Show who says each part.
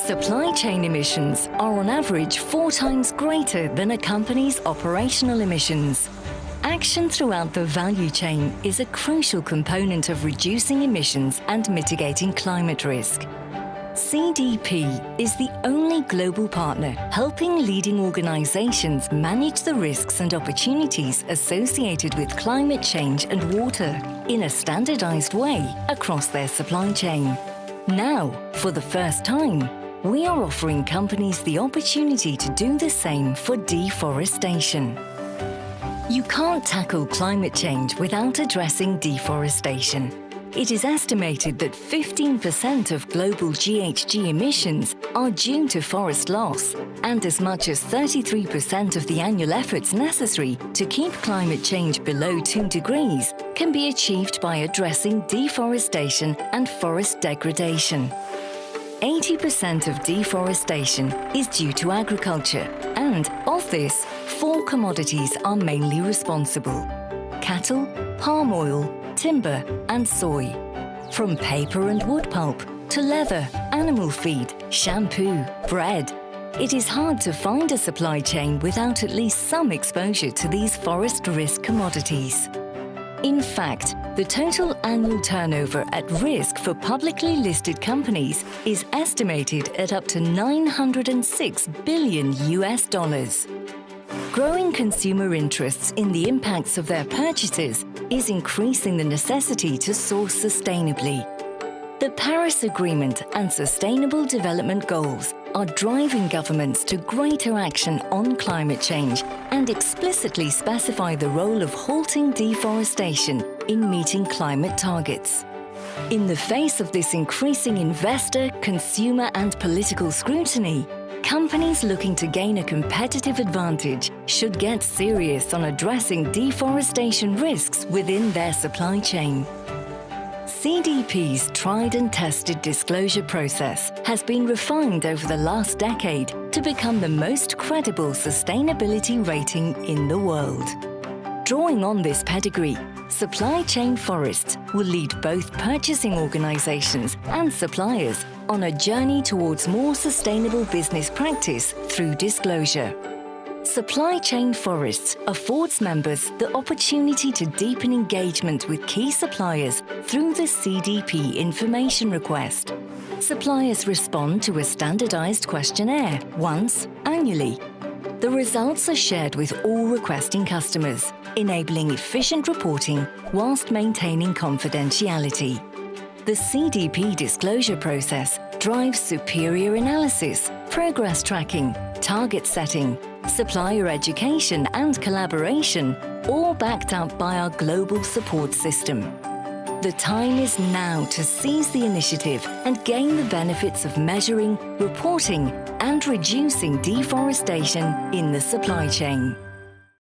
Speaker 1: Supply chain emissions are on average 4 times greater than a company's operational emissions. Action throughout the value chain is a crucial component of reducing emissions and mitigating climate risk. CDP is the only global partner helping leading organizations manage the risks and opportunities associated with climate change and water in a standardized way across their supply chain. Now, for the first time, we are offering companies the opportunity to do the same for deforestation. You can't tackle climate change without addressing deforestation. It is estimated that 15% of global GHG emissions are due to forest loss, and as much as 33% of the annual efforts necessary to keep climate change below 2 degrees can be achieved by addressing deforestation and forest degradation. 80% of deforestation is due to agriculture, and of this, 4 commodities are mainly responsible: cattle, palm oil, timber and soy. From paper and wood pulp to leather, animal feed, shampoo, bread, it is hard to find a supply chain without at least some exposure to these forest risk commodities. In fact, the total annual turnover at risk for publicly listed companies is estimated at up to $906 billion. Growing consumer interests in the impacts of their purchases is increasing the necessity to source sustainably. The Paris Agreement and Sustainable Development Goals are driving governments to greater action on climate change and explicitly specify the role of halting deforestation in meeting climate targets. In the face of this increasing investor, consumer and political scrutiny, companies looking to gain a competitive advantage should get serious on addressing deforestation risks within their supply chain. CDP's tried and tested disclosure process has been refined over the last decade to become the most credible sustainability rating in the world. Drawing on this pedigree, supply chain forests will lead both purchasing organizations and suppliers on a journey towards more sustainable business practice through disclosure. Supply chain forests affords members the opportunity to deepen engagement with key suppliers through the CDP information request. Suppliers respond to a standardized questionnaire once annually. The results are shared with all requesting customers, enabling efficient reporting whilst maintaining confidentiality. The CDP disclosure process drives superior analysis, progress tracking, target setting, supplier education and collaboration, all backed up by our global support system. The time is now to seize the initiative and gain the benefits of measuring, reporting and reducing deforestation in the supply chain.